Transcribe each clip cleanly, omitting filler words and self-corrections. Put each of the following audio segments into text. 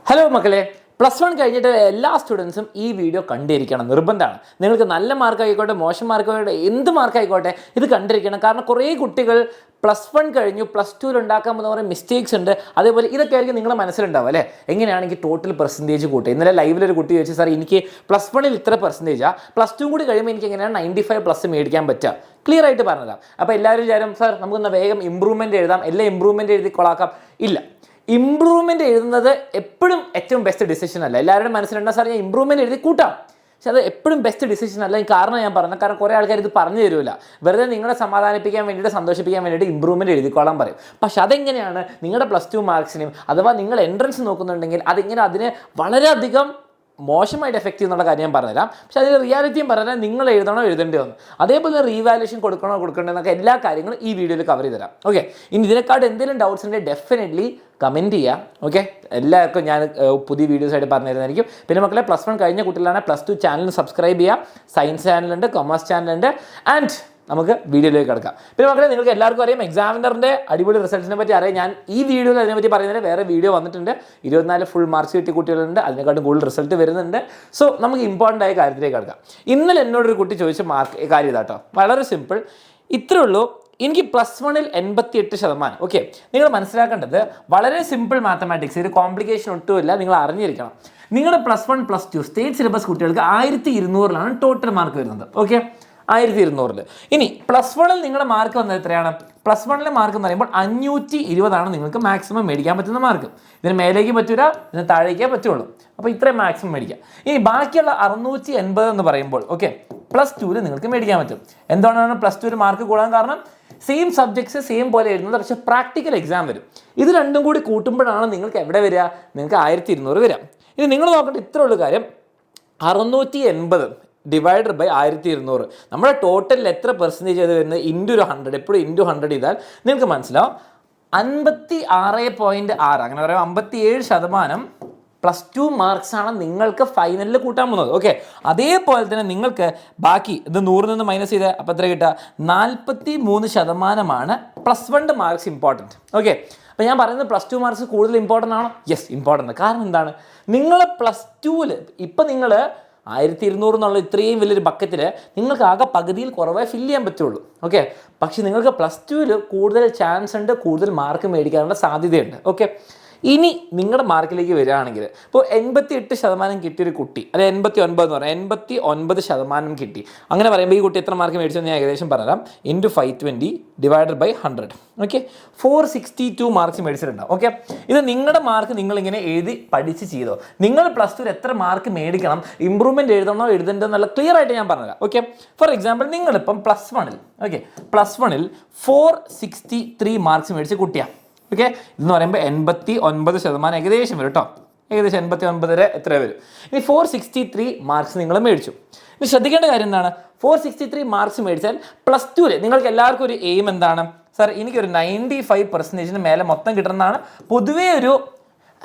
Hello മക്കളെ, plus one കഴിഞ്ഞിട്ട് എല്ലാ സ്റ്റുഡൻസും ഈ വീഡിയോ കണ്ടിരിക്കണം, നിർബന്ധമാണ്. നിങ്ങൾക്ക് നല്ല മാർക്ക് ആയിക്കോട്ടെ, മോശം മാർക്ക് ആയിക്കോട്ടെ, എന്ത് മാർക്ക് ആയിക്കോട്ടെ, ഇത് കണ്ടിരിക്കണം. കാരണം കുറേ കുട്ടികൾ പ്ലസ് വൺ കഴിഞ്ഞു പ്ലസ് ടുവിൽ ഉണ്ടാക്കാൻ പോകുന്ന കുറേ മിസ്റ്റേക്സ് ഉണ്ട്. അതേപോലെ ഇതൊക്കെ ആയിരിക്കും നിങ്ങളുടെ മനസ്സിലുണ്ടാവും അല്ലേ. എങ്ങനെയാണെങ്കിൽ ടോട്ടൽ പെർസെൻറ്റേജ് കൂട്ടുക. ഇന്നലെ ലൈവിലൊരു കുട്ടി ചോദിച്ചു, സാർ എനിക്ക് പ്ലസ് വണ്ണിൽ ഇത്ര പെർസെൻറ്റേജാണ്, പ്ലസ് ടു കൂടി കഴിയുമ്പോൾ എനിക്ക് എങ്ങനെയാണ് 95+ മേടിക്കാൻ പറ്റുക, ക്ലിയർ ആയിട്ട് പറഞ്ഞുതരാം. അപ്പോൾ എല്ലാവരും വിചാരം, സാർ നമുക്കൊന്ന് വേഗം ഇമ്പ്രൂവ്മെൻറ്റ് എഴുതാം, എല്ലാം ഇമ്പ്രൂവ്മെൻറ്റ് എഴുതി കൊളാക്കാം. ഇല്ല, ഇമ്പ്രൂവ്മെൻറ്റ് എഴുതുന്നത് എപ്പോഴും ഏറ്റവും ബെസ്റ്റ് ഡിസിഷൻ അല്ല. എല്ലാവരുടെയും മനസ്സിലുണ്ടാ, സാർ ഞാൻ ഇമ്പ്രൂവ്മെൻറ്റ് എഴുതി കൂട്ടാം, പക്ഷെ അത് എപ്പോഴും ബെസ്റ്റ് ഡിസിഷൻ അല്ല. കാരണം ഞാൻ പറഞ്ഞത്, കാരണം കുറേ ആൾക്കാർ ഇത് പറഞ്ഞു തരില്ല. വെറുതെ നിങ്ങളെ സമാധാനിപ്പിക്കാൻ വേണ്ടിയിട്ട്, സന്തോഷിപ്പിക്കാൻ വേണ്ടിയിട്ട് ഇമ്പ്രൂവ്മെൻറ്റ് എഴുതിക്കോളാൻ പറയും. പക്ഷെ അതെങ്ങനെയാണ് നിങ്ങളുടെ പ്ലസ് ടു മാർക്സിനും അഥവാ നിങ്ങൾ എൻട്രൻസ് നോക്കുന്നുണ്ടെങ്കിൽ അതിങ്ങനെ അതിനെ വളരെയധികം മോശമായിട്ട് എഫക്റ്റ് ചെയ്യുന്നുള്ള കാര്യം ഞാൻ പറഞ്ഞുതരാം. പക്ഷേ അതിൽ റിയാലിറ്റിയും പറഞ്ഞാൽ നിങ്ങൾ എഴുതണോ എഴുതേണ്ടി വന്നു, അതേപോലെ റീവാലുവേഷൻ കൊടുക്കണോ കൊടുക്കണ്ടോ എല്ലാ കാര്യങ്ങളും ഈ വീഡിയോയിൽ കവർ ചെയ്ത് തരാം. ഓക്കെ, ഇനി ഇതിനെക്കാട്ട് എന്തെങ്കിലും ഡൗട്ട്സ് ഉണ്ടെങ്കിൽ ഡെഫിനറ്റ്ലി കമൻറ്റ് ചെയ്യാം. ഓക്കെ, എല്ലാവർക്കും ഞാൻ പുതിയ വീഡിയോസ് ആയിട്ട് പറഞ്ഞു തരുന്നതായിരിക്കും. പിന്നെ മക്കളെ, പ്ലസ് വൺ കഴിഞ്ഞ കുട്ടികളാണ് പ്ലസ് ടു ചാനൽ സബ്സ്ക്രൈബ് ചെയ്യുക. സയൻസ് ചാനലുണ്ട്, കൊമേഴ്സ് ചാനലുണ്ട്. ആൻഡ് നമുക്ക് വീഡിയോയിലേക്ക് കിടക്കാം. പിന്നെ മക്കളെ, നിങ്ങൾക്ക് എല്ലാവർക്കും അറിയാം എക്സാമിനറിൻ്റെ അടിപൊളി റിസൾട്ടിനെ പറ്റി അറിയാം. ഞാൻ ഈ വീഡിയോയിൽ അതിനെപ്പറ്റി പറയുന്നതിന് വേറെ വീഡിയോ വന്നിട്ടുണ്ട്. 24 ഫുൾ മാർക്സ് കിട്ടിയ കുട്ടികളുണ്ട്, അതിനെക്കാട്ടും കൂടുതൽ റിസൾട്ട് വരുന്നുണ്ട്. സോ നമുക്ക് ഇമ്പോർട്ടൻ്റ് ആയ കാര്യത്തിലേക്ക് കിടക്കാം. ഇന്നലെ എന്നോടൊരു കുട്ടി ചോദിച്ച കാര്യം ഇതാട്ടോ, വളരെ സിമ്പിൾ. ഇത്രേ ഉള്ളൂ, എനിക്ക് പ്ലസ് വണ്ണിൽ 88%. ഓക്കെ, നിങ്ങൾ മനസ്സിലാക്കേണ്ടത് വളരെ സിമ്പിൾ മാത്തമാറ്റിക്സ്, ഒരു കോംപ്ലിക്കേഷൻ ഒട്ടുമില്ല, നിങ്ങൾ അറിഞ്ഞിരിക്കണം. നിങ്ങളുടെ plus one plus two state syllabus കുട്ടികൾക്ക് 1200 ടോട്ടൽ മാർക്ക് വരുന്നത്. ഓക്കെ, 1200. ഇനി പ്ലസ് വണ്ണിൽ നിങ്ങളുടെ മാർക്ക് വന്നത് എത്രയാണ്? പ്ലസ് വണ്ണിലെ മാർക്ക് എന്ന് പറയുമ്പോൾ 520 നിങ്ങൾക്ക് മാക്സിമം മേടിക്കാൻ പറ്റുന്ന മാർക്ക്. ഇതിന് മേലേക്ക് പറ്റൂല, ഇതിന് താഴേക്കേ പറ്റുള്ളൂ. അപ്പോൾ ഇത്രയും മാക്സിമം മേടിക്കാം. ഇനി ബാക്കിയുള്ള 680 എന്ന് പറയുമ്പോൾ ഓക്കെ, പ്ലസ് ടുവിൽ നിങ്ങൾക്ക് മേടിക്കാൻ പറ്റും. എന്തുകൊണ്ടാണ് പ്ലസ് ടുവിൽ മാർക്ക് കൂടാൻ കാരണം? സെയിം സബ്ജക്ട്സ് സെയിം പോലെ എഴുതുന്നത്, പക്ഷേ പ്രാക്ടിക്കൽ എക്സാം വരും. ഇത് രണ്ടും കൂടി കൂട്ടുമ്പോഴാണ് നിങ്ങൾക്ക് എവിടെ വരിക? നിങ്ങൾക്ക് 1200 വരാം. ഇനി നിങ്ങൾ നോക്കേണ്ട ഇത്ര ഉള്ള കാര്യം, 680 ഡിവൈഡഡ് ബൈ 1200. നമ്മുടെ ടോട്ടലിൽ എത്ര പെർസെൻറ്റേജ് അത് വരുന്നത്? ഇൻറ്റു 100. എപ്പോഴും ഇൻറ്റു 100 ചെയ്താൽ നിങ്ങൾക്ക് മനസ്സിലാവും 56.6, അങ്ങനെ പറയാം 57% പ്ലസ് ടു മാർക്സാണ് നിങ്ങൾക്ക് ഫൈനലിൽ കൂട്ടാൻ പോകുന്നത്. ഓക്കെ, അതേപോലെ തന്നെ നിങ്ങൾക്ക് ബാക്കി ഇത് 100 നിന്ന് മൈനസ് ചെയ്ത് അപ്പോൾ എത്ര കിട്ടുക? 43% plus one marks important. Okay, അപ്പോൾ ഞാൻ പറയുന്നത് പ്ലസ് ടു മാർക്സ് കൂടുതൽ ഇമ്പോർട്ടൻ്റ് ആണോ? Yes, important. കാരണം എന്താണ്? നിങ്ങൾ പ്ലസ് ടുവിൽ ഇപ്പം നിങ്ങൾ 1200 എന്നുള്ള ഇത്രയും വലിയൊരു ബക്കറ്റിൽ നിങ്ങൾക്ക് ആകെ പകുതിയിൽ കുറവേ ഫില്ല് ചെയ്യാൻ പറ്റുള്ളൂ. ഓക്കെ, പക്ഷേ നിങ്ങൾക്ക് പ്ലസ് ടുവിൽ കൂടുതൽ ചാൻസ് ഉണ്ട്, കൂടുതൽ മാർക്ക് മേടിക്കാനുള്ള സാധ്യതയുണ്ട്. ഓക്കെ, ഇനി നിങ്ങളുടെ മാർക്കിലേക്ക് വരികയാണെങ്കിൽ ഇപ്പോൾ 88% കിട്ടിയൊരു കുട്ടി, അല്ലെ 89 എന്ന് പറയാം, 89% കിട്ടി. അങ്ങനെ പറയുമ്പോൾ ഈ കുട്ടി എത്ര മാർക്ക് മേടിച്ചെന്ന് ഞാൻ ഏകദേശം പറയാം. Into 520 divided by 100. Okay, 462 marks മേടിച്ചിട്ടുണ്ടാവും. ഓക്കെ, ഇത് നിങ്ങളുടെ മാർക്ക് നിങ്ങളിങ്ങനെ എഴുതി പഠിച്ച് ചെയ്തോ. നിങ്ങൾ പ്ലസ് ടുവിൽ എത്ര മാർക്ക് മേടിക്കണം, ഇമ്പ്രൂവ്മെൻറ്റ് എഴുതണോ എഴുതണ്ടോ എന്നുള്ള ക്ലിയർ ആയിട്ട് ഞാൻ പറഞ്ഞുതരാം. ഓക്കെ, ഫോർ എക്സാമ്പിൾ നിങ്ങളിപ്പം പ്ലസ് വണ്ണിൽ 463 മാർക്സ് മേടിച്ച കുട്ടിയാണ്. ഓക്കെ, ഇതെന്ന് പറയുമ്പോൾ 89% ഏകദേശം വരും കേട്ടോ. ഏകദേശം 89 വരെ എത്ര വരും? ഇനി 463 മാർക്സ് നിങ്ങൾ മേടിച്ചു. ഇനി ശ്രദ്ധിക്കേണ്ട കാര്യം എന്താണ്? 463 മാർക്സ് മേടിച്ചാൽ പ്ലസ് ടുവിൽ നിങ്ങൾക്ക് എല്ലാവർക്കും ഒരു എയിം എന്താണ്? സാർ എനിക്കൊരു 95% മേലെ മൊത്തം കിട്ടണമെന്നാണ് പൊതുവേ ഒരു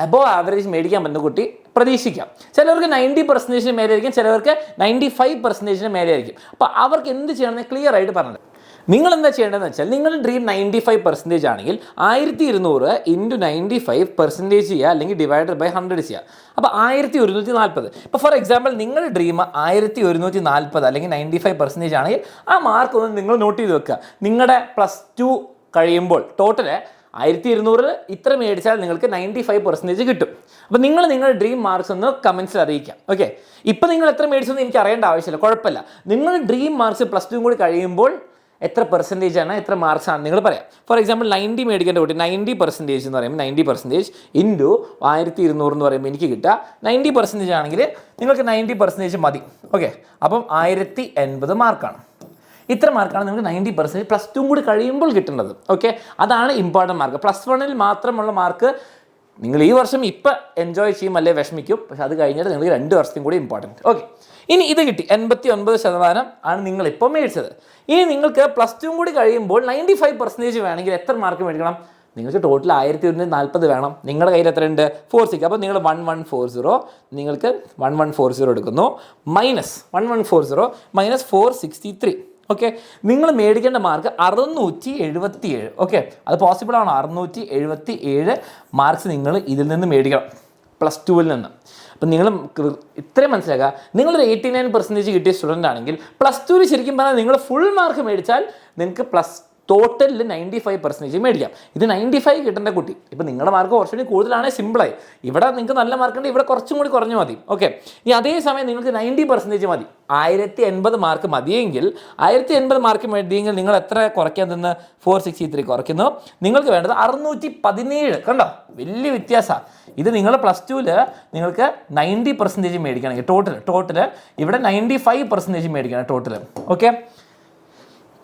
അബോവ് ആവറേജ് മേടിക്കാൻ പറ്റുന്ന കുട്ടി പ്രതീക്ഷിക്കാം. ചിലവർക്ക് 90% മേലെ ആയിരിക്കും, ചിലവർക്ക് 95% മേലെ ആയിരിക്കും. അപ്പോൾ അവർക്ക് എന്ത് ചെയ്യണമെന്ന് ക്ലിയർ ആയിട്ട് പറഞ്ഞത്. നിങ്ങൾ എന്താ ചെയ്യേണ്ടതെന്ന് വെച്ചാൽ, നിങ്ങളുടെ ഡ്രീം 95% ആണെങ്കിൽ 1200 ഇൻറ്റു 95% ചെയ്യുക, അല്ലെങ്കിൽ ഡിവൈഡഡ് ബൈ 100 ചെയ്യുക. അപ്പോൾ 1140. ഇപ്പോൾ ഫോർ എക്സാമ്പിൾ നിങ്ങളുടെ ഡ്രീം 1140 അല്ലെങ്കിൽ 95% ആണെങ്കിൽ ആ മാർക്ക് ഒന്ന് നിങ്ങൾ നോട്ട് ചെയ്ത് വെക്കുക. നിങ്ങളുടെ പ്ലസ് ടു കഴിയുമ്പോൾ ടോട്ടൽ 1200 ഇത്ര മേടിച്ചാൽ നിങ്ങൾക്ക് 95% കിട്ടും. അപ്പോൾ നിങ്ങൾ നിങ്ങളുടെ ഡ്രീം മാർക്സ് ഒന്ന് കമൻസിൽ അറിയിക്കാം. ഓക്കെ, ഇപ്പോൾ നിങ്ങൾ എത്ര മേടിച്ചെന്ന് എനിക്ക് അറിയേണ്ട ആവശ്യമില്ല, കുഴപ്പമില്ല. നിങ്ങളുടെ ഡ്രീം മാർക്സ് പ്ലസ് ടു കൂടി കഴിയുമ്പോൾ എത്ര പെർസെൻറ്റേജ് ആണ്, എത്ര മാർക്സ് ആണ് നിങ്ങൾ പറയാം. ഫോർ എക്സാമ്പിൾ 90 മേടിക്കേണ്ട കുട്ടി 90% എന്ന് പറയുമ്പോൾ 90% ഇൻറ്റു 1200 എന്ന് പറയുമ്പോൾ എനിക്ക് കിട്ടുക 90% ആണെങ്കിൽ നിങ്ങൾക്ക് 90% മതി. ഓക്കെ, അപ്പം 1080 മാർക്കാണ്. ഇത്ര മാർക്കാണ് നിങ്ങൾക്ക് 90% പ്ലസ് ടു കൂടി കഴിയുമ്പോൾ കിട്ടുന്നത്. ഓക്കെ, അതാണ് ഇമ്പോർട്ടൻറ്റ് മാർക്ക്. പ്ലസ് വണ്ണിൽ മാത്രമുള്ള മാർക്ക് നിങ്ങൾ ഈ വർഷം ഇപ്പം എൻജോയ് ചെയ്യും, അല്ലേ വിഷമിക്കും, പക്ഷെ അത് കഴിഞ്ഞിട്ട് നിങ്ങൾക്ക് 2 വർഷത്തും കൂടി ഇമ്പോർട്ടൻറ്റ്. ഓക്കെ, ഇനി ഇത് കിട്ടി 89% ആണ് നിങ്ങളിപ്പോൾ മേടിച്ചത്. ഇനി നിങ്ങൾക്ക് പ്ലസ് ടു കൂടി കഴിയുമ്പോൾ 95% വേണമെങ്കിൽ എത്ര മാർക്ക് മേടിക്കണം? നിങ്ങൾക്ക് ടോട്ടൽ 1140 വേണം. നിങ്ങളുടെ കയ്യിൽ എത്ര ഉണ്ട്? 46. അപ്പോൾ നിങ്ങൾ 1140 നിങ്ങൾക്ക് 1140 എടുക്കുന്നു, മൈനസ് 1140 മൈനസ് 463. ഓക്കെ, നിങ്ങൾ മേടിക്കേണ്ട മാർക്ക് 677. ഓക്കെ, അത് പോസിബിൾ ആണോ? 677 മാർക്സ് നിങ്ങൾ ഇതിൽ നിന്ന് മേടിക്കണം. +2 നിന്ന്. അപ്പം നിങ്ങൾ ഇത്രയും മനസ്സിലാക്കുക, നിങ്ങളൊരു 89% കിട്ടിയ സ്റ്റുഡൻ്റ് ആണെങ്കിൽ +2 ശരിക്കും പറഞ്ഞാൽ നിങ്ങൾ ഫുൾ മാർക്ക് മേടിച്ചാൽ നിങ്ങൾക്ക് ടോട്ടലിൽ 95% മേടിക്കാം. ഇത് 95 കിട്ടേണ്ട കുട്ടി, ഇപ്പം നിങ്ങളുടെ മാർക്ക് കുറച്ചുകൂടി കൂടുതലാണെങ്കിൽ സിമ്പിളായി. ഇവിടെ നിങ്ങൾക്ക് നല്ല മാർക്കുണ്ട്, ഇവിടെ കുറച്ചും കൂടി കുറഞ്ഞു മതി. ഓക്കെ, ഈ അതേസമയം നിങ്ങൾക്ക് 90% മതി, 1080 മാർക്ക് മതിയെങ്കിൽ 1080 മാർക്ക് മതിയെങ്കിൽ നിങ്ങൾ എത്ര കുറയ്ക്കാൻ നിന്ന് 463 കുറയ്ക്കുന്നു. നിങ്ങൾക്ക് വേണ്ടത് 617. കണ്ടോ, വലിയ വ്യത്യാസമാണ്. ഇത് നിങ്ങൾ +2 നിങ്ങൾക്ക് 90% മേടിക്കണമെങ്കിൽ ടോട്ടൽ ഇവിടെ 95% മേടിക്കണം ടോട്ടൽ. ഓക്കെ,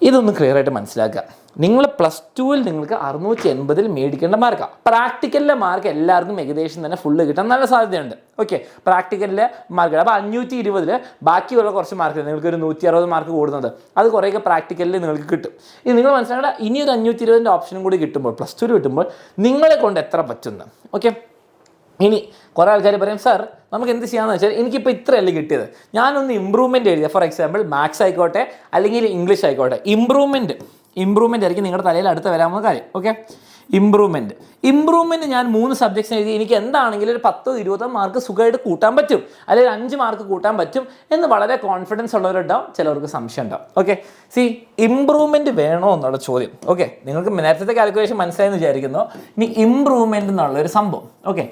ഇതൊന്ന് ക്ലിയർ ആയിട്ട് മനസ്സിലാക്കുക. നിങ്ങൾ +2 നിങ്ങൾക്ക് 680 മേടിക്കേണ്ട മാർക്കാണ്. പ്രാക്ടിക്കലിലെ മാർക്ക് എല്ലാവർക്കും ഏകദേശം തന്നെ ഫുള്ള് കിട്ടാൻ നല്ല സാധ്യതയുണ്ട്. ഓക്കെ, പ്രാക്ടിക്കലിലെ മാർക്ക് അപ്പോൾ 520 ബാക്കിയുള്ള കുറച്ച് മാർക്ക് നിങ്ങൾക്ക് ഒരു 160 മാർക്ക് കൂടുന്നത് അത് കുറേയൊക്കെ പ്രാക്ടിക്കലിൽ നിങ്ങൾക്ക് കിട്ടും. ഇനി നിങ്ങൾ മനസ്സിലാക്കേണ്ട, ഇനി ഒരു 520 ഓപ്ഷനും കൂടി കിട്ടുമ്പോൾ +2 കിട്ടുമ്പോൾ നിങ്ങളെ കൊണ്ട് എത്ര പറ്റുന്നു. ഓക്കെ, ഇനി കുറേ ആൾക്കാർ പറയും, സാർ നമുക്ക് എന്ത് ചെയ്യാമെന്ന് വെച്ചാൽ എനിക്കിപ്പോൾ ഇത്രയല്ലേ കിട്ടിയത്, ഞാനൊന്ന് ഇമ്പ്രൂവ്മെൻറ്റ് എഴുതിയ, ഫോർ എക്സാമ്പിൾ മാത്സ് ആയിക്കോട്ടെ അല്ലെങ്കിൽ ഇംഗ്ലീഷ് ആയിക്കോട്ടെ, ഇമ്പ്രൂവ്മെൻറ്റ് ആയിരിക്കും നിങ്ങളുടെ തലയിൽ അടുത്ത് വരാവുന്ന കാര്യം. ഓക്കെ, ഇമ്പ്രൂവ്മെൻറ്റ് ഞാൻ 3 സബ്ജക്ട്സ് എഴുതി എനിക്ക് എന്താണെങ്കിലും ഒരു 10-20 മാർക്ക് സുഖമായിട്ട് കൂട്ടാൻ പറ്റും, അല്ലെങ്കിൽ 5 മാർക്ക് കൂട്ടാൻ പറ്റും എന്ന് വളരെ കോൺഫിഡൻസ് ഉള്ളവരുണ്ടാവും, ചിലവർക്ക് സംശയം ഉണ്ടാവും. ഓക്കെ, ഇമ്പ്രൂവ്മെൻറ്റ് വേണോ എന്നുള്ള ചോദ്യം. ഓക്കെ, നിങ്ങൾക്ക് നേരത്തെ കാൽക്കുലേഷൻ മനസ്സിലായെന്ന് വിചാരിക്കുന്നു. ഇനി ഇമ്പ്രൂവ്മെൻറ്റ് എന്നുള്ളൊരു സംഭവം. ഓക്കെ,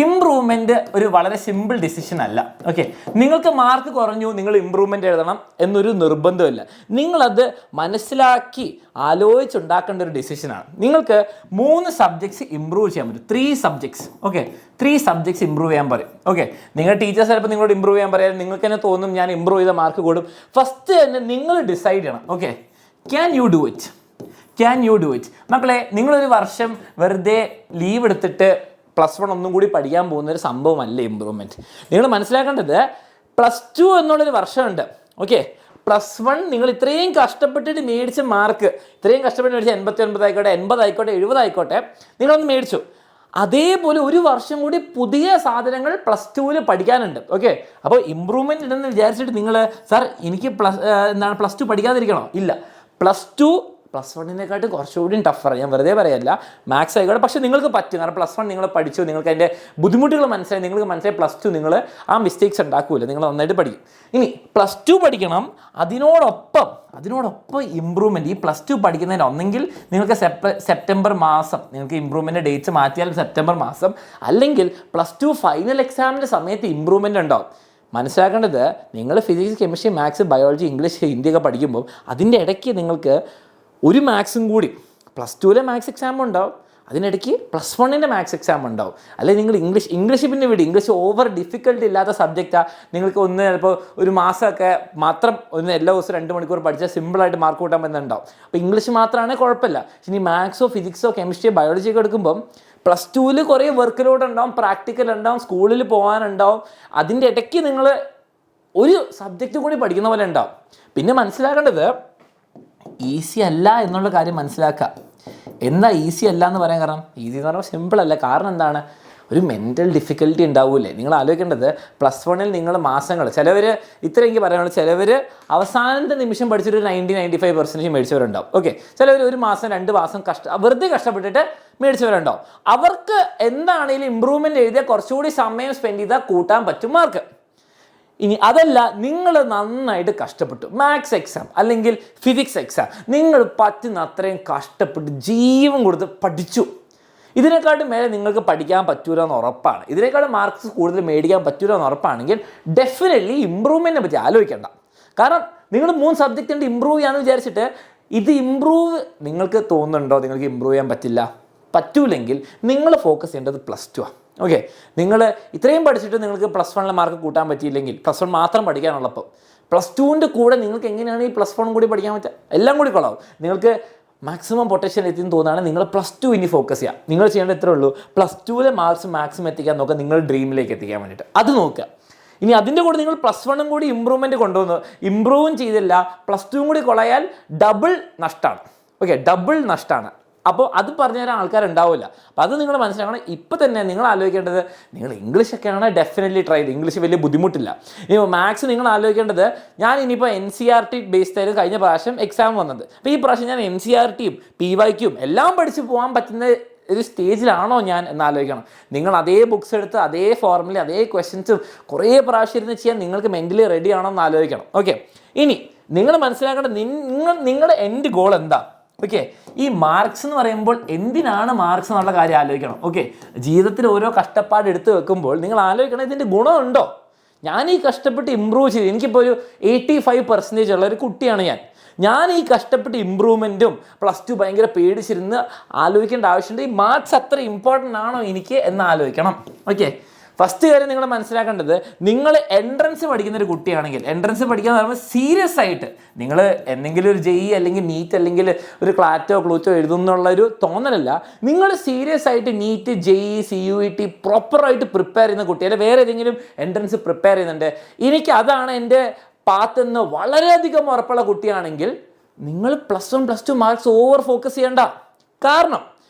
ഇമ്പ്രൂവ്മെൻറ്റ് ഒരു വളരെ സിമ്പിൾ ഡിസിഷൻ അല്ല. ഓക്കെ, നിങ്ങൾക്ക് മാർക്ക് കുറഞ്ഞു, നിങ്ങൾ ഇമ്പ്രൂവ്മെൻറ്റ് എഴുതണം എന്നൊരു നിർബന്ധമില്ല. നിങ്ങളത് മനസ്സിലാക്കി ആലോചിച്ചുണ്ടാക്കേണ്ട ഒരു ഡിസിഷനാണ്. നിങ്ങൾക്ക് 3 സബ്ജക്ട്സ് ഇമ്പ്രൂവ് ചെയ്യാൻ പറ്റും, 3 സബ്ജക്ട്സ്. ഓക്കെ, 3 സബ്ജക്ട്സ് ഇമ്പ്രൂവ് ചെയ്യാൻ പറയും. ഓക്കെ, നിങ്ങളുടെ ടീച്ചേഴ്സ് ചിലപ്പോൾ നിങ്ങളോട് ഇമ്പ്രൂവ് ചെയ്യാൻ പറയാൻ നിങ്ങൾക്ക് തന്നെ തോന്നും ഞാൻ ഇമ്പ്രൂവ് ചെയ്ത മാർക്ക് കൂടും. ഫസ്റ്റ് തന്നെ നിങ്ങൾ ഡിസൈഡ് ചെയ്യണം. Okay, can you do it മക്കളെ. നിങ്ങളൊരു വർഷം വെറുതെ ലീവ് എടുത്തിട്ട് +1 ഒന്നും കൂടി പഠിക്കാൻ പോകുന്ന ഒരു സംഭവമല്ല ഇമ്പ്രൂവ്മെൻറ്റ്. നിങ്ങൾ മനസ്സിലാക്കേണ്ടത് +2 എന്നുള്ളൊരു വർഷമുണ്ട്. ഓക്കെ, +1 നിങ്ങൾ ഇത്രയും കഷ്ടപ്പെട്ടിട്ട് മേടിച്ച മാർക്ക്, ഇത്രയും കഷ്ടപ്പെട്ട് മേടിച്ച 89 ആയിക്കോട്ടെ, 80 ആയിക്കോട്ടെ, 70 ആയിക്കോട്ടെ, നിങ്ങളൊന്ന് മേടിച്ചു. അതേപോലെ ഒരു വർഷം കൂടി പുതിയ സാധനങ്ങൾ +2 പഠിക്കാനുണ്ട്. ഓക്കെ, അപ്പോൾ ഇമ്പ്രൂവ്മെൻറ്റ് ഉണ്ടെന്ന് വിചാരിച്ചിട്ട് നിങ്ങൾ സാർ എനിക്ക് +2 പഠിക്കാതിരിക്കണോ? ഇല്ല, +2 +1 കുറച്ചുകൂടി ടഫറാണ്. ഞാൻ വെറുതെ പറയല്ല, മാത്സ് ആയിക്കോട്ടെ, പക്ഷേ നിങ്ങൾക്ക് പറ്റും. കാരണം +1 നിങ്ങൾ പഠിച്ചു, നിങ്ങൾക്ക് അതിൻ്റെ ബുദ്ധിമുട്ടുകൾ മനസ്സിലായി, നിങ്ങൾക്ക് മനസ്സിലായി. +2 നിങ്ങൾ ആ മിസ്റ്റേക്സ് ഉണ്ടാക്കില്ല, നിങ്ങൾ നന്നായിട്ട് പഠിക്കും. ഇനി +2 പഠിക്കണം, അതിനോടൊപ്പം ഇമ്പ്രൂവ്മെൻറ്റ്. ഈ +2 പഠിക്കുന്നതിന് ഒന്നെങ്കിൽ നിങ്ങൾക്ക് സെപ്റ്റംബർ മാസം നിങ്ങൾക്ക് ഇമ്പ്രൂവ്മെൻറ്റ് ഡേറ്റ്സ് മാറ്റിയാൽ സെപ്റ്റംബർ മാസം, അല്ലെങ്കിൽ +2 ഫൈനൽ എക്സാമിൻ്റെ സമയത്ത് ഇമ്പ്രൂവ്മെൻറ്റ് ഉണ്ടാവും. മനസ്സിലാക്കേണ്ടത്, നിങ്ങൾ physics, chemistry, maths, biology, English, ഹിന്ദിയൊക്കെ പഠിക്കുമ്പോൾ അതിൻ്റെ ഇടയ്ക്ക് നിങ്ങൾക്ക് ഒരു മാത്സും കൂടി +2 മാത്സ് എക്സാം ഉണ്ടാവും, അതിനിടയ്ക്ക് +1 മാത്സ് എക്സാം ഉണ്ടാവും. അല്ലെങ്കിൽ നിങ്ങൾ ഇംഗ്ലീഷ് പിന്നെ ഇംഗ്ലീഷ് ഓവർ ഡിഫിക്കൽട്ടി ഇല്ലാത്ത സബ്ജക്റ്റാണ്. നിങ്ങൾക്ക് ചിലപ്പോൾ ഒരു മാസമൊക്കെ മാത്രം എല്ലാ ദിവസവും 2 മണിക്കൂർ പഠിച്ചാൽ സിമ്പിളായിട്ട് മാർക്ക് കൂട്ടാൻ പറ്റുന്നുണ്ടാവും. അപ്പോൾ ഇംഗ്ലീഷ് മാത്രമാണെങ്കിൽ കുഴപ്പമില്ല. ഇനി മാത്സോ ഫിസിക്സോ കെമിസ്ട്രിയോ ബയോളജിയൊക്കെ എടുക്കുമ്പം +2 കുറേ വർക്ക് ലോഡ് ഉണ്ടാവും, പ്രാക്ടിക്കൽ ഉണ്ടാവും, സ്കൂളിൽ പോകാനുണ്ടാവും. അതിൻ്റെ ഇടയ്ക്ക് നിങ്ങൾ ഒരു സബ്ജക്റ്റ് കൂടി പഠിക്കുന്ന പോലെ ഉണ്ടാവും. പിന്നെ മനസ്സിലാക്കേണ്ടത്, ഈസി അല്ല എന്നുള്ള കാര്യം മനസ്സിലാക്കുക. എന്താ ഈസി അല്ല എന്ന് പറയാൻ കാരണം? ഈസി എന്ന് പറഞ്ഞാൽ സിമ്പിൾ അല്ല. കാരണം എന്താണ്? ഒരു മെൻ്റൽ ഡിഫിക്കൽട്ടി ഉണ്ടാവില്ലേ? നിങ്ങൾ ആലോചിക്കേണ്ടത് +1 നിങ്ങൾ മാസങ്ങൾ, ചിലവർ ഇത്ര എനിക്ക് പറയാനുള്ളൂ, ചിലവർ അവസാനത്തെ നിമിഷം പഠിച്ചിട്ട് 90-95% മേടിച്ചവരുണ്ടാവും. ഓക്കെ, ചിലവർ 1 മാസം 2 മാസം വെറുതെ കഷ്ടപ്പെട്ടിട്ട് മേടിച്ചവരുണ്ടാവും. അവർക്ക് എന്താണെങ്കിലും ഇമ്പ്രൂവ്മെൻറ്റ് എഴുതിയാൽ കുറച്ചുകൂടി സമയം സ്പെൻഡ് ചെയ്താൽ കൂട്ടാൻ പറ്റും മാർക്ക്. ഇനി അതല്ല, നിങ്ങൾ നന്നായിട്ട് കഷ്ടപ്പെട്ടു, മാത്സ് എക്സാം അല്ലെങ്കിൽ ഫിസിക്സ് എക്സാം നിങ്ങൾ പറ്റുന്ന അത്രയും കഷ്ടപ്പെട്ട് ജീവൻ കൊടുത്ത് പഠിച്ചു, ഇതിനെക്കാട്ടും മേലെ നിങ്ങൾക്ക് പഠിക്കാൻ പറ്റൂല എന്ന് ഉറപ്പാണ്, ഇതിനേക്കാളും മാർക്സ് കൂടുതൽ മേടിക്കാൻ പറ്റൂല എന്ന് ഉറപ്പാണെങ്കിൽ ഡെഫിനറ്റ്ലി ഇമ്പ്രൂവ്മെൻറ്റിനെ പറ്റി ആലോചിക്കേണ്ട. കാരണം നിങ്ങൾ 3 സബ്ജക്റ്റ് ഉണ്ട് ഇമ്പ്രൂവ് ചെയ്യാമെന്ന് വിചാരിച്ചിട്ട് ഇത് ഇമ്പ്രൂവ് നിങ്ങൾക്ക് തോന്നുന്നുണ്ടോ നിങ്ങൾക്ക് ഇമ്പ്രൂവ് ചെയ്യാൻ പറ്റൂലെങ്കിൽ നിങ്ങൾ ഫോക്കസ് ചെയ്യേണ്ടത് +2 ആണ്. ഓക്കെ, നിങ്ങൾ ഇത്രയും പഠിച്ചിട്ട് നിങ്ങൾക്ക് +1 മാർക്ക് കൂട്ടാൻ പറ്റിയില്ലെങ്കിൽ, +1 മാത്രം പഠിക്കാനുള്ളപ്പോൾ +2 കൂടെ നിങ്ങൾക്ക് എങ്ങനെയാണ് ഈ +1 കൂടി പഠിക്കാൻ പറ്റുക? എല്ലാം കൂടി കൊള്ളാവും. നിങ്ങൾക്ക് മാക്സിമം പൊട്ടൻഷ്യൽ എത്തിയെന്ന് തോന്നുകയാണ്, നിങ്ങൾ +2 ഇനി ഫോക്കസ് ചെയ്യുക. നിങ്ങൾ ചെയ്യേണ്ടത് ഇത്രേ ഉള്ളൂ, +2 മാർക്സ് മാക്സിമം എത്തിക്കാൻ നോക്കുക, നിങ്ങൾ ഡ്രീമിലേക്ക് എത്തിക്കാൻ വേണ്ടിയിട്ട് അത് നോക്കുക. ഇനി അതിൻ്റെ കൂടെ നിങ്ങൾ +1 കൂടി ഇമ്പ്രൂവ്മെൻറ്റ് കൊണ്ടുവന്നു, ഇമ്പ്രൂവും ചെയ്തില്ല, +2 കൂടി കൊളയാൽ ഡബിൾ നഷ്ടമാണ്. ഓക്കെ, ഡബിൾ നഷ്ടമാണ്. അപ്പോൾ അത് പറഞ്ഞു തരാൻ ആൾക്കാരുണ്ടാവില്ല. അപ്പോൾ അത് നിങ്ങൾ മനസ്സിലാക്കണം. ഇപ്പോൾ തന്നെ നിങ്ങൾ ആലോചിക്കേണ്ടത്, നിങ്ങൾ ഇംഗ്ലീഷൊക്കെയാണ് ഡെഫിനറ്റ്ലി ട്രൈ ചെയ്ത്, ഇംഗ്ലീഷ് വലിയ ബുദ്ധിമുട്ടില്ല. ഇനി മാത്സ് നിങ്ങൾ ആലോചിക്കേണ്ടത്, ഞാൻ ഇനിയിപ്പോൾ NCERT ബേസ്ഡ് ആയിരുന്നു കഴിഞ്ഞ പ്രാവശ്യം എക്സാം വന്നത്. അപ്പോൾ ഈ പ്രാവശ്യം ഞാൻ NCERTയും PYQയും എല്ലാം പഠിച്ച് പോകാൻ പറ്റുന്ന ഒരു സ്റ്റേജിലാണോ ഞാൻ എന്നാലോചിക്കണം. നിങ്ങൾ അതേ ബുക്സ് എടുത്ത് അതേ ഫോർമുല അതേ ക്വസ്റ്റ്യൻസും കുറേ പ്രാവശ്യം ഇരുന്ന് ചെയ്യാൻ നിങ്ങൾക്ക് മെൻ്റലി റെഡി ആണോ എന്ന് ആലോചിക്കണം. ഓക്കെ, ഇനി നിങ്ങൾ മനസ്സിലാക്കേണ്ട നിങ്ങളുടെ എൻഡ് ഗോൾ എന്താ? ഓക്കെ, ഈ മാർക്സ് എന്ന് പറയുമ്പോൾ എന്തിനാണ് മാർക്സ് എന്നുള്ള കാര്യം ആലോചിക്കണം. ഓക്കെ, ജീവിതത്തിൽ ഓരോ കഷ്ടപ്പാട് എടുത്ത് വെക്കുമ്പോൾ നിങ്ങൾ ആലോചിക്കണം ഇതിൻ്റെ ഗുണമുണ്ടോ? ഞാൻ ഈ കഷ്ടപ്പെട്ട് ഇമ്പ്രൂവ് ചെയ്ത് എനിക്കിപ്പോൾ ഒരു 85% ഉള്ള ഒരു കുട്ടിയാണ് ഞാൻ ഈ കഷ്ടപ്പെട്ട് ഇമ്പ്രൂവ്മെൻറ്റും +2 ഭയങ്കര പേടിച്ചിരുന്ന് ആലോചിക്കേണ്ട ആവശ്യമുണ്ട്. ഈ മാർക്സ് അത്ര ഇമ്പോർട്ടൻ്റ് ആണോ എനിക്ക് എന്ന് ആലോചിക്കണം. ഓക്കെ, ഫസ്റ്റ് കാര്യം നിങ്ങൾ മനസ്സിലാക്കേണ്ടത്, നിങ്ങൾ എൻട്രൻസ് പഠിക്കുന്ന ഒരു കുട്ടിയാണെങ്കിൽ എൻട്രൻസ് പഠിക്കുക എന്ന് പറയുമ്പോൾ സീരിയസ് ആയിട്ട് നിങ്ങൾ എന്തെങ്കിലും ഒരു JEE അല്ലെങ്കിൽ നീറ്റ് അല്ലെങ്കിൽ ഒരു ക്ലാറ്റോ ക്ലൂറ്റോ എഴുതുന്നുള്ള ഒരു തോന്നലല്ല. നിങ്ങൾ സീരിയസ് ആയിട്ട് നീറ്റ് JEE CUET പ്രോപ്പറായിട്ട് പ്രിപ്പയർ ചെയ്യുന്ന കുട്ടി, അല്ലെങ്കിൽ വേറെ ഏതെങ്കിലും എൻട്രൻസ് പ്രിപ്പയർ ചെയ്യുന്നുണ്ട്, എനിക്ക് അതാണ് എൻ്റെ പാത്ത് എന്ന് വളരെയധികം ഉറപ്പുള്ള കുട്ടിയാണെങ്കിൽ നിങ്ങൾ +1 +2 മാർക്സ് ഓവർ ഫോക്കസ് ചെയ്യേണ്ട. കാരണം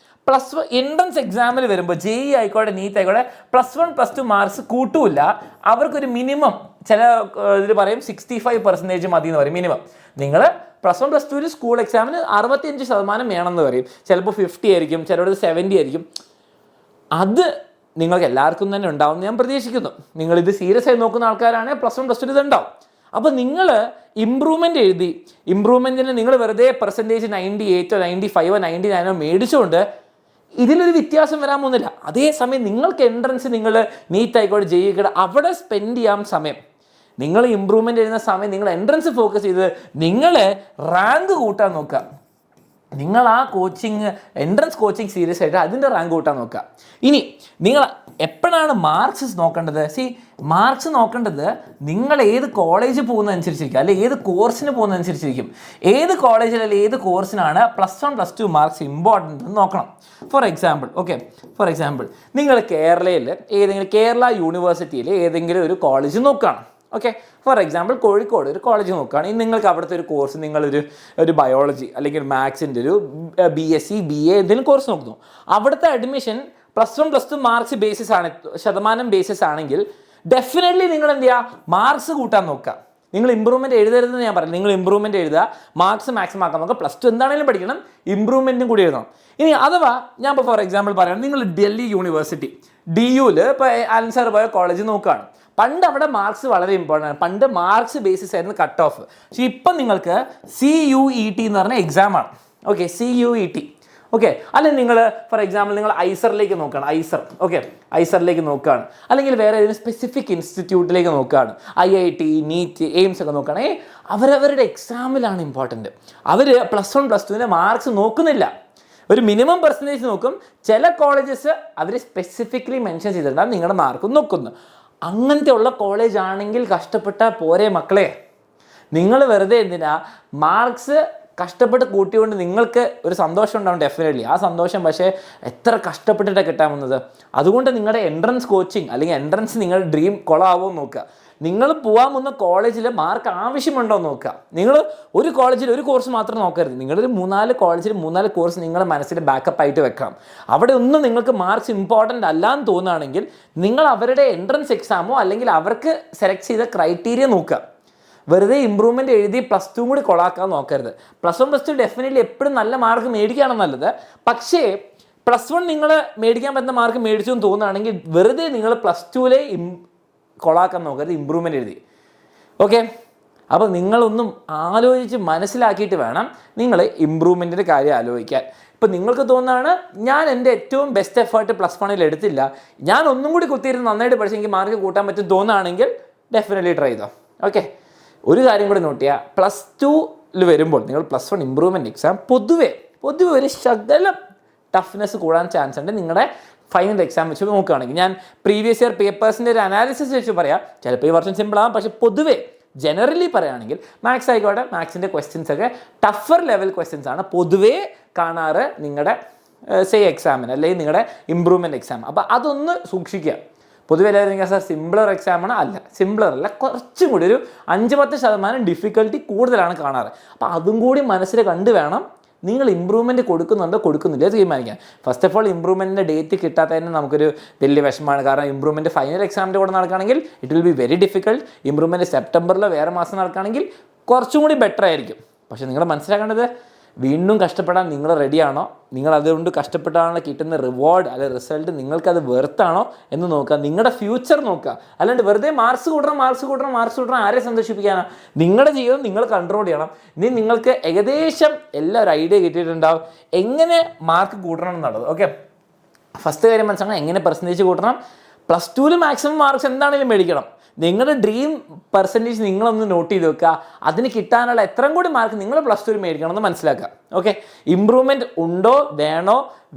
+1 എൻട്രൻസ് എക്സാമിൽ വരുമ്പോൾ JEE ആയിക്കോട്ടെ നീറ്റ് ആയിക്കോട്ടെ +1 +2 മാർക്സ് കൂട്ടൂല. അവർക്കൊരു മിനിമം ചില ഇതിൽ പറയും 65% മതി എന്ന് പറയും മിനിമം. നിങ്ങൾ +1 +2 സ്കൂൾ എക്സാമിന് 65% വേണമെന്ന് പറയും. ചിലപ്പോൾ 50 ആയിരിക്കും, ചിലപ്പോൾ 70 ആയിരിക്കും. അത് നിങ്ങൾക്ക് എല്ലാവർക്കും തന്നെ ഉണ്ടാവും ഞാൻ പ്രതീക്ഷിക്കുന്നു. നിങ്ങളിത് സീരിയസ് ആയി നോക്കുന്ന ആൾക്കാരാണെങ്കിൽ +1 +2 ഇത് ഉണ്ടാവും. അപ്പോൾ നിങ്ങൾ ഇമ്പ്രൂവ്മെൻ്റ് എഴുതി ഇമ്പ്രൂവ്മെൻറ്റിന് നിങ്ങൾ വെറുതെ പെർസെൻറ്റേജ് 98 95 99 മേടിച്ചുകൊണ്ട് ഇതിലൊരു വ്യത്യാസം വരാൻ പോകുന്നില്ല. അതേസമയം നിങ്ങൾക്ക് എൻട്രൻസ് നിങ്ങൾ നീറ്റ് ആയിക്കോട്ടെ JEE ആയിക്കോട്ടെ അവിടെ സ്പെൻഡ് ചെയ്യാൻ സമയം, നിങ്ങൾ ഇമ്പ്രൂവ്മെൻ്റ് എഴുതുന്ന സമയം നിങ്ങൾ എൻട്രൻസ് ഫോക്കസ് ചെയ്ത് നിങ്ങൾ റാങ്ക് കൂട്ടാൻ നോക്കുക. നിങ്ങൾ ആ കോച്ചിങ് എൻട്രൻസ് കോച്ചിങ് സീരിയസ് ആയിട്ട് അതിൻ്റെ റാങ്ക് കൂട്ടാൻ നോക്കുക. ഇനി നിങ്ങൾ എപ്പോഴാണ് മാർക്സ് നോക്കേണ്ടത്? മാർക്സ് നോക്കേണ്ടത് നിങ്ങൾ ഏത് കോളേജ് പോകുന്നതനുസരിച്ചിരിക്കും, അല്ലെങ്കിൽ ഏത് കോഴ്സിന് പോകുന്നതനുസരിച്ചിരിക്കും. ഏത് കോളേജിൽ അല്ലെങ്കിൽ ഏത് കോഴ്സിനാണ് +1 +2 മാർക്സ് ഇമ്പോർട്ടൻ്റ് എന്ന് നോക്കണം. ഫോർ എക്സാമ്പിൾ നിങ്ങൾ കേരളയിൽ ഏതെങ്കിലും കേരള യൂണിവേഴ്സിറ്റിയിൽ ഏതെങ്കിലും ഒരു കോളേജ് നോക്കുകയാണ്. ഓക്കെ, ഫോർ എക്സാമ്പിൾ കോഴിക്കോട് ഒരു കോളേജ് നോക്കുകയാണെങ്കിൽ നിങ്ങൾക്ക് അവിടുത്തെ ഒരു കോഴ്സ് നിങ്ങളൊരു ബയോളജി അല്ലെങ്കിൽ മാത്സിൻ്റെ ഒരു BSc BA എന്തെങ്കിലും കോഴ്സ് നോക്കുന്നു. അവിടുത്തെ അഡ്മിഷൻ +1 +2 മാർക്സ് ബേസിസ് ആണ്, ശതമാനം ബേസിസ് ആണെങ്കിൽ ഡെഫിനറ്റ്ലി നിങ്ങൾ എന്ത് ചെയ്യുക, മാർക്സ് കൂട്ടാൻ നോക്കുക. നിങ്ങൾ ഇമ്പ്രൂവ്മെൻറ്റ് എഴുതരുതെന്ന് ഞാൻ പറയും. നിങ്ങൾ ഇമ്പ്രൂവ്മെൻറ്റ് എഴുതുക, മാർക്സ് മാക്സിമം ആക്കാൻ നോക്കുക. +2 എന്താണെങ്കിലും പഠിക്കണം, ഇമ്പ്രൂവ്മെൻറ്റും കൂടി എഴുതണം. ഇനി അഥവാ ഞാൻ ഇപ്പോൾ ഫോർ എക്സാമ്പിൾ പറയാം, നിങ്ങൾ ഡൽഹി യൂണിവേഴ്സിറ്റി DUവിൽ ഇപ്പോൾ ആൻസർ പോയ കോളേജ് നോക്കുകയാണ്. പണ്ട് അവിടെ മാർക്സ് വളരെ ഇമ്പോർട്ടൻ്റ് ആണ്. പണ്ട് മാർക്സ് ബേസിസ് ആയിരുന്നു കട്ട് ഓഫ്. പക്ഷേ ഇപ്പം നിങ്ങൾക്ക് CUET എന്ന് പറഞ്ഞ എക്സാമാണ്. Okay, CUET. ഓക്കെ, അല്ലെങ്കിൽ നിങ്ങൾ ഫോർ എക്സാമ്പിൾ നിങ്ങൾ ഐസറിലേക്ക് നോക്കുകയാണ്, ഐസറിലേക്ക് നോക്കുകയാണ്, അല്ലെങ്കിൽ വേറെ ഏതെങ്കിലും സ്പെസിഫിക് ഇൻസ്റ്റിറ്റ്യൂട്ടിലേക്ക് നോക്കുകയാണ്, IIT നീറ്റ് എയിംസ് ഒക്കെ നോക്കുകയാണെങ്കിൽ അവരവരുടെ എക്സാമിലാണ് ഇമ്പോർട്ടൻറ്റ്. അവർ +1 +2 മാർക്സ് നോക്കുന്നില്ല, ഒരു മിനിമം പെർസെൻറ്റേജ് നോക്കും. ചില കോളേജസ് അവർ സ്പെസിഫിക്കലി മെൻഷൻ ചെയ്തിട്ടുണ്ടാകും നിങ്ങളുടെ മാർക്ക് നോക്കുന്നു. അങ്ങനത്തെ ഉള്ള കോളേജ് ആണെങ്കിൽ കഷ്ടപ്പെട്ടാൽ പോരെ മക്കളെ. നിങ്ങൾ വെറുതെ എന്തിനാ മാർക്സ് കഷ്ടപ്പെട്ട് കൂട്ടിക്കൊണ്ട് നിങ്ങൾക്ക് ഒരു സന്തോഷം ഉണ്ടാവും ഡെഫിനറ്റ്ലി. ആ സന്തോഷം പക്ഷേ എത്ര കഷ്ടപ്പെട്ടിട്ടാണ് കിട്ടാവുന്നത്. അതുകൊണ്ട് നിങ്ങളുടെ എൻട്രൻസ് കോച്ചിങ് അല്ലെങ്കിൽ എൻട്രൻസ് നിങ്ങളുടെ ഡ്രീം കൊളാവോ നോക്കുക. നിങ്ങൾ പോകാൻ പോകുന്ന കോളേജിൽ മാർക്ക് ആവശ്യമുണ്ടോ എന്ന് നോക്കുക. നിങ്ങൾ ഒരു കോളേജിൽ ഒരു കോഴ്സ് മാത്രം നോക്കരുത്. നിങ്ങളൊരു 3-4 കോളേജിൽ 3-4 കോഴ്സ് നിങ്ങളുടെ മനസ്സിൽ ബാക്കപ്പ് ആയിട്ട് വെക്കണം. അവിടെ ഒന്നും നിങ്ങൾക്ക് മാർക്സ് ഇമ്പോർട്ടൻ്റ് അല്ല എന്ന് തോന്നുകയാണെങ്കിൽ നിങ്ങൾ അവരുടെ എൻട്രൻസ് എക്സാമോ അല്ലെങ്കിൽ അവർക്ക് സെലക്ട് ചെയ്ത ക്രൈറ്റീരിയ നോക്കുക. വെറുതെ ഇമ്പ്രൂവ്മെൻറ്റ് എഴുതി +2 കൂടി കൊളാക്കാൻ നോക്കരുത്. +1 +2 ഡെഫിനറ്റ്ലി എപ്പോഴും നല്ല മാർക്ക് മേടിക്കുകയാണ് നല്ലത്. പക്ഷേ +1 നിങ്ങൾ മേടിക്കാൻ പറ്റുന്ന മാർക്ക് മേടിച്ചു എന്ന് തോന്നുകയാണെങ്കിൽ വെറുതെ നിങ്ങൾ +2 കൊളാക്കാൻ നോക്കരുത്, ഇമ്പ്രൂവ്മെൻറ്റ് എഴുതി. ഓക്കെ, അപ്പോൾ നിങ്ങളൊന്നും ആലോചിച്ച് മനസ്സിലാക്കിയിട്ട് വേണം നിങ്ങൾ ഇമ്പ്രൂവ്മെൻറ്റിൻ്റെ കാര്യം ആലോചിക്കാൻ. ഇപ്പം നിങ്ങൾക്ക് തോന്നുകയാണ് ഞാൻ എൻ്റെ ഏറ്റവും ബെസ്റ്റ് എഫേർട്ട് +1 എടുത്തില്ല, ഞാൻ ഒന്നും കൂടി കുത്തിയിരുന്ന് നന്നായിട്ട് പഠിച്ച് എനിക്ക് മാർക്ക് കൂട്ടാൻ പറ്റും തോന്നുകയാണെങ്കിൽ ഡെഫിനറ്റ്ലി ട്രൈ ചെയ്തോ. ഓക്കെ, ഒരു കാര്യം കൂടി നോട്ട് ചെയ്യുക, +2 വരുമ്പോൾ നിങ്ങൾ +1 ഇമ്പ്രൂവ്മെൻറ്റ് എക്സാം പൊതുവെ ഒരു ശകലം ടഫ്നെസ് കൂടാൻ ചാൻസ് ഉണ്ട് നിങ്ങളുടെ ഫൈനൽ എക്സാം വെച്ച് നോക്കുകയാണെങ്കിൽ. ഞാൻ പ്രീവിയസ് ഇയർ പേപ്പേഴ്സിൻ്റെ ഒരു അനാലിസിസ് വെച്ച് പറയാം, ചിലപ്പോൾ ഈ വർഷം സിമ്പിൾ ആവാം. പക്ഷേ പൊതുവെ ജനറലി പറയുകയാണെങ്കിൽ മാത്സ് ആയിക്കോട്ടെ, മാത്സിൻ്റെ ക്വസ്റ്റ്യൻസ് ഒക്കെ ടഫർ ലെവൽ ക്വസ്റ്റ്യൻസ് ആണ് പൊതുവേ കാണാറ് നിങ്ങളുടെ എക്സാമിന് അല്ലെങ്കിൽ നിങ്ങളുടെ ഇമ്പ്രൂവ്മെൻറ്റ് എക്സാം. അപ്പോൾ അതൊന്ന് സൂക്ഷിക്കുക. പൊതുവെ എല്ലാവരും സാർ സിംപിളർ എക്സാമാണ്, അല്ല സിംപിളർ അല്ല, കുറച്ചും കൂടി ഒരു 5-10% ഡിഫിക്കൽട്ടി കൂടുതലാണ് കാണാറ്. അപ്പോൾ അതും കൂടി മനസ്സിൽ കണ്ടു വേണം നിങ്ങൾ ഇമ്പ്രൂവ്മെൻറ്റ് കൊടുക്കുന്നുണ്ടോ കൊടുക്കുന്നില്ല തീരുമാനിക്കാൻ. ഫസ്റ്റ് ഓഫ് ഓൾ ഇമ്പ്രൂവ്മെൻറ്റിൻ്റെ ഡേറ്റ് കിട്ടാത്തതിന് നമുക്കൊരു വലിയ വിഷമമാണ്. കാരണം ഇമ്പ്രൂവ്മെൻറ്റ് ഫൈനൽ എക്സാമിൻ്റെ കൂടെ നടക്കുകയാണെങ്കിൽ it will be very difficult. Improvement സെപ്റ്റംബറിൽ വേറെ മാസം നടക്കുകയാണെങ്കിൽ കുറച്ചും കൂടി ബെറ്റർ ആയിരിക്കും. പക്ഷേ നിങ്ങൾ മനസ്സിലാക്കേണ്ടത് വീണ്ടും കഷ്ടപ്പെടാൻ നിങ്ങൾ റെഡിയാണോ, നിങ്ങൾ അതുകൊണ്ട് കഷ്ടപ്പെട്ടാണല്ലോ കിട്ടുന്ന റിവാർഡ് അല്ലെങ്കിൽ റിസൾട്ട് നിങ്ങൾക്കത് വെർത്താണോ എന്ന് നോക്കുക. നിങ്ങളുടെ ഫ്യൂച്ചർ നോക്കുക. അല്ലാണ്ട് വെറുതെ മാർക്സ് കൂട്ടണം ആരെ സന്തോഷിപ്പിക്കാനാണ്? നിങ്ങളുടെ ജീവിതം നിങ്ങൾ കൺട്രോൾ ചെയ്യണം. ഇനി നിങ്ങൾക്ക് ഏകദേശം എല്ലാ ഒരു ഐഡിയ കിട്ടിയിട്ടുണ്ടാവും എങ്ങനെ മാർക്ക് കൂട്ടണം എന്നുള്ളത്. ഓക്കെ, ഫസ്റ്റ് കാര്യം മനസ്സിലാക്കണം, എങ്ങനെ പെർസെൻറ്റേജ് കൂട്ടണം. പ്ലസ് ടുവിൽ മാക്സിമം മാർക്സ് എന്താണെങ്കിലും മേടിക്കണം. നിങ്ങളുടെ ഡ്രീം പെർസെൻറ്റേജ് നിങ്ങളൊന്ന് നോട്ട് ചെയ്ത് വെക്കുക. അതിന് കിട്ടാനുള്ള എത്രയും കൂടി മാർക്ക് നിങ്ങൾ പ്ലസ് ടുവിൽ മേടിക്കണം എന്ന് മനസ്സിലാക്കുക. ഓക്കെ, ഇമ്പ്രൂവ്മെൻറ്റ് ഉണ്ടോ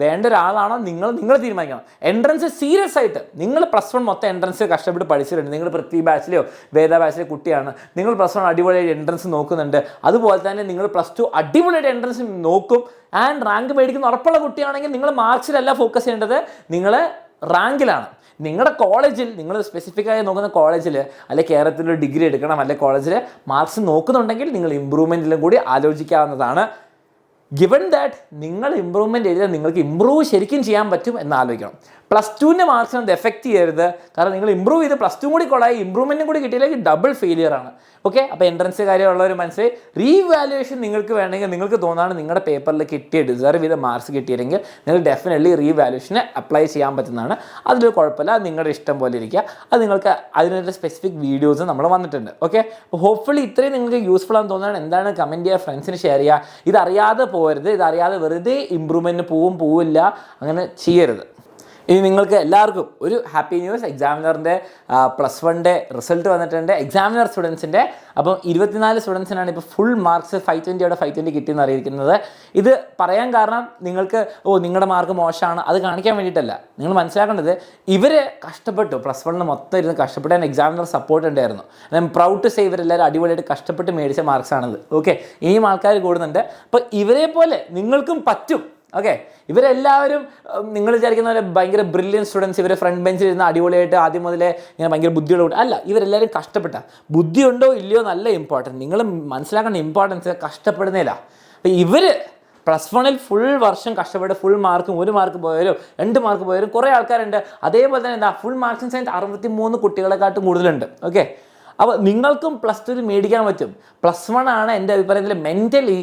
വേണ്ട ഒരാളാണോ നിങ്ങൾ തീരുമാനിക്കണം. എൻട്രൻസ് സീരിയസ് ആയിട്ട് നിങ്ങൾ പ്ലസ് വൺ മൊത്തം എൻട്രൻസ് കഷ്ടപ്പെട്ട് പഠിച്ചിട്ടുണ്ട്. നിങ്ങൾ പൃഥ്വി ബാച്ചിലെയോ വേദ ബാച്ചിലെ കുട്ടിയാണ്, നിങ്ങൾ പ്ലസ് വൺ അടിപൊളിയായിട്ട് എൻട്രൻസ് നോക്കുന്നുണ്ട്. അതുപോലെ തന്നെ നിങ്ങൾ പ്ലസ് ടു അടിപൊളിയായിട്ട് എൻട്രൻസ് നോക്കും ആൻഡ് റാങ്ക് മേടിക്കുന്ന ഉറപ്പുള്ള കുട്ടിയാണെങ്കിൽ നിങ്ങൾ മാർക്സിലല്ല ഫോക്കസ് ചെയ്യേണ്ടത്, നിങ്ങൾ റാങ്കിലാണ്. നിങ്ങളുടെ കോളേജിൽ നിങ്ങൾ സ്പെസിഫിക്കായി നോക്കുന്ന കോളേജിൽ അല്ലെങ്കിൽ കേരളത്തിൽ ഡിഗ്രി എടുക്കണം അല്ലെങ്കിൽ കോളേജിൽ മാർക്സ് നോക്കുന്നുണ്ടെങ്കിൽ നിങ്ങൾ ഇമ്പ്രൂവ്മെൻറ്റിലും കൂടി ആലോചിക്കാവുന്നതാണ്. ഗിവൺ ദാറ്റ് നിങ്ങൾ ഇമ്പ്രൂവ്മെൻറ്റ് ചെയ്താൽ നിങ്ങൾക്ക് ഇമ്പ്രൂവ് ശരിക്കും ചെയ്യാൻ പറ്റും എന്ന് ആലോചിക്കണം. പ്ലസ് ടുവിൻ്റെ മാർക്സിനത് എഫക്റ്റ് ചെയ്യരുത്. കാരണം നിങ്ങൾ ഇമ്പ്രൂവ് ചെയ്ത് പ്ലസ് ടു കൂടി കൊള്ളായി ഇമ്പ്രൂവ്മെൻറ്റും കൂടി കിട്ടിയില്ലെങ്കിൽ ഡബിൾ ഫെയിലിയർ ആണ്. ഓക്കെ, അപ്പോൾ എൻട്രൻസ് കാര്യമുള്ളവർ മനസ്സിലായി. റീവാലുവേഷൻ നിങ്ങൾക്ക് വേണമെങ്കിൽ നിങ്ങൾക്ക് തോന്നാണ് നിങ്ങളുടെ പേപ്പറിൽ കിട്ടിയ ഡിസർവ് ചെയ്ത മാർക്സ് കിട്ടിയില്ലെങ്കിൽ നിങ്ങൾ ഡെഫിനറ്റ്ലി റീവാലുവേഷന് അപ്ലൈ ചെയ്യാൻ പറ്റുന്നതാണ്. അതിലൊരു കുഴപ്പമില്ല, നിങ്ങളുടെ ഇഷ്ടം പോലെ ഇരിക്കുക. അത് നിങ്ങൾക്ക് അതിനൊരു സ്പെസിഫിക് വീഡിയോസ് നമ്മൾ വന്നിട്ടുണ്ട്. ഓക്കെ, അപ്പോൾ ഹോപ്പ്ഫുള്ളി ഇത്രയും നിങ്ങൾക്ക് യൂസ്ഫുൾ ആണെന്ന് തോന്നുകയാണ്. എന്താണ് കമൻറ്റ് ചെയ്യുക, ഫ്രണ്ട്സിന് ഷെയർ ചെയ്യുക. ഇതറിയാതെ പോകരുത്, ഇതറിയാതെ വെറുതെ ഇമ്പ്രൂവ്മെൻറ്റിന് പോവില്ല, അങ്ങനെ ചെയ്യരുത്. ഇനി നിങ്ങൾക്ക് എല്ലാവർക്കും ഒരു ഹാപ്പി ന്യൂസ്, എക്സാമിനറിൻ്റെ പ്ലസ് വണ്ണിൻ്റെ റിസൾട്ട് വന്നിട്ടുണ്ട് എക്സാമിനർ സ്റ്റുഡൻസിൻ്റെ. അപ്പം 24 സ്റ്റുഡൻസിനാണ് ഇപ്പോൾ ഫുൾ മാർക്സ് 520 കിട്ടിയെന്ന് അറിയിക്കുന്നത്. ഇത് പറയാൻ കാരണം നിങ്ങൾക്ക് നിങ്ങളുടെ മാർക്ക് മോശമാണ് അത് കാണിക്കാൻ വേണ്ടിയിട്ടല്ല. നിങ്ങൾ മനസ്സിലാക്കേണ്ടത് ഇവർ കഷ്ടപ്പെട്ടു, പ്ലസ് വണ്ണിൽ മൊത്തം ഇരുന്ന് കഷ്ടപ്പെട്ടാൻ എക്സാമിനർ സപ്പോർട്ട് ഉണ്ടായിരുന്നു. I am proud to say ഇവരെല്ലാവരും അടിപൊളിയായിട്ട് കഷ്ടപ്പെട്ട് മേടിച്ച മാർക്സാണിത്. ഓക്കെ, ഇനിയും ആൾക്കാർ കൂടുന്നുണ്ട്. അപ്പോൾ ഇവരെ പോലെ നിങ്ങൾക്കും പറ്റും. ഓക്കെ, ഇവരെല്ലാവരും നിങ്ങൾ വിചാരിക്കുന്ന പോലെ ഭയങ്കര ബ്രില്യൻ സ്റ്റുഡൻസ്, ഇവരെ ഫ്രണ്ട് ബെഞ്ചിൽ ഇരുന്ന് അടിപൊളിയായിട്ട് ആദ്യം മുതലേ ഇങ്ങനെ ഭയങ്കര ബുദ്ധിയുള്ള അല്ല. ഇവരെല്ലാവരും കഷ്ടപ്പെട്ട, ബുദ്ധിയുണ്ടോ ഇല്ലയോ നല്ല ഇമ്പോർട്ടൻറ്റ്. നിങ്ങൾ മനസ്സിലാക്കേണ്ട ഇമ്പോർട്ടൻസ് കഷ്ടപ്പെടുന്നില്ല. അപ്പോൾ ഇവർ പ്ലസ് വണ്ണിൽ ഫുൾ വർഷം കഷ്ടപ്പെട്ട് ഫുൾ മാർക്കും 1 മാർക്ക് പോയാലും 2 മാർക്ക് പോയാലും കുറേ ആൾക്കാരുണ്ട്. അതേപോലെ തന്നെ ഫുൾ മാർക്സിൻ സയൻസ് 63 കുട്ടികളെക്കാട്ടും കൂടുതലുണ്ട്. ഓക്കെ, അപ്പോൾ നിങ്ങൾക്കും പ്ലസ് ടുവിൽ മേടിക്കാൻ പറ്റും. പ്ലസ് വൺ ആണ് എൻ്റെ അഭിപ്രായത്തിൽ മെൻ്റലി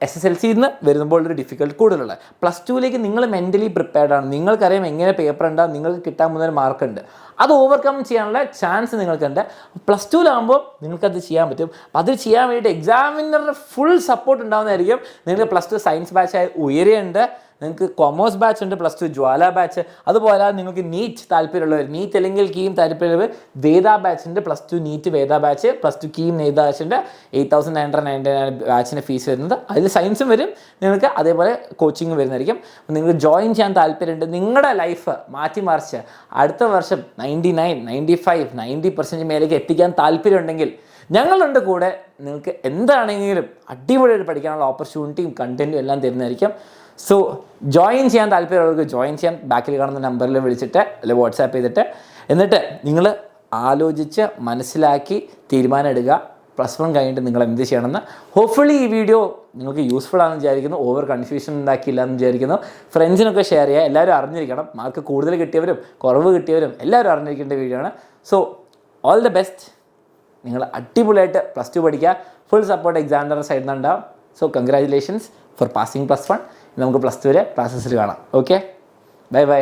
SSLCയിൽ നിന്ന് വരുമ്പോൾ ഒരു ഡിഫിക്കൽട്ട് കൂടുതലുള്ളത്. പ്ലസ് ടുവിലേക്ക് നിങ്ങൾ മെൻ്റലി പ്രിപ്പയർഡ് ആണ്. നിങ്ങൾക്കറിയാം എങ്ങനെ പേപ്പർ ഉണ്ടാകും, നിങ്ങൾക്ക് കിട്ടാൻ പോകുന്ന മാർക്കുണ്ട്. അത് ഓവർകം ചെയ്യാനുള്ള ചാൻസ് നിങ്ങൾക്കുണ്ട്. പ്ലസ് ടുവിലാകുമ്പോൾ നിങ്ങൾക്കത് ചെയ്യാൻ പറ്റും. അപ്പോൾ അത് ചെയ്യാൻ വേണ്ടിയിട്ട് എക്സാമിനറുടെ ഫുൾ സപ്പോർട്ട് ഉണ്ടാകുന്നതായിരിക്കും. നിങ്ങൾക്ക് പ്ലസ് ടു സയൻസ് ബാച്ചായി ഉയരെയുണ്ട്, നിങ്ങൾക്ക് കൊമേഴ്സ് ബാച്ച് ഉണ്ട്, പ്ലസ് ടു ജ്വാല ബാച്ച്. അതുപോലെ നിങ്ങൾക്ക് നീറ്റ് താല്പര്യമുള്ളവർ, നീറ്റ് അല്ലെങ്കിൽ കീം താല്പര്യമുള്ളവർ വേദ ബാച്ച് ഉണ്ട്. Plus two NEET Veda batch, plus two KEAM Veda ബാച്ചിൻ്റെ 8,999 ബാച്ചിൻ്റെ ഫീസ് വരുന്നത്. അതിൽ സയൻസും വരും നിങ്ങൾക്ക്, അതേപോലെ കോച്ചിങ് വരുന്നതായിരിക്കും. നിങ്ങൾക്ക് ജോയിൻ ചെയ്യാൻ താല്പര്യമുണ്ട്, നിങ്ങളുടെ ലൈഫ് മാറ്റിമറിച്ച് അടുത്ത വർഷം 99, 95, 90% മേലേക്ക് എത്തിക്കാൻ താല്പര്യമുണ്ടെങ്കിൽ ഞങ്ങളുണ്ട് കൂടെ. നിങ്ങൾക്ക് എന്താണെങ്കിലും അടിപൊളിയായിട്ട് പഠിക്കാനുള്ള ഓപ്പർച്യൂണിറ്റിയും കണ്ടൻറ്റും എല്ലാം തരുന്നതായിരിക്കും. സോ ജോയിൻ ചെയ്യാൻ താല്പര്യമുള്ളവർക്ക് ജോയിൻ ചെയ്യാൻ ബാക്കിൽ കാണുന്ന നമ്പറിൽ വിളിച്ചിട്ട് അല്ലെങ്കിൽ വാട്സാപ്പ് ചെയ്തിട്ട്, എന്നിട്ട് നിങ്ങൾ ആലോചിച്ച് മനസ്സിലാക്കി തീരുമാനം എടുക്കുക പ്ലസ് വൺ കഴിഞ്ഞിട്ട് നിങ്ങൾ എന്ത് ചെയ്യണമെന്ന്. ഹോപ്പ്ഫുള്ളി ഈ വീഡിയോ നിങ്ങൾക്ക് യൂസ്ഫുൾ ആണെന്ന് വിചാരിക്കുന്നു, ഓവർ കൺഫ്യൂഷൻ ഉണ്ടാക്കിയില്ല എന്ന് വിചാരിക്കുന്നു. ഫ്രണ്ട്സിനൊക്കെ ഷെയർ ചെയ്യുക. എല്ലാവരും അറിഞ്ഞിരിക്കണം, മാർക്ക് കൂടുതൽ കിട്ടിയവരും കുറവ് കിട്ടിയവരും എല്ലാവരും അറിഞ്ഞിരിക്കേണ്ട വീഡിയോ ആണ്. So all the best. നിങ്ങൾ അടിപൊളിയായിട്ട് പ്ലസ് ടു പഠിക്കുക. ഫുൾ സപ്പോർട്ട് എക്സാമിനറുടെ സൈഡിൽ നിന്നുണ്ടാവും. So congratulations for passing plus one. നമുക്ക് പ്ലസ് ടു വരെ ക്ലാസ്സസിൽ കാണാം. Okay, bye by.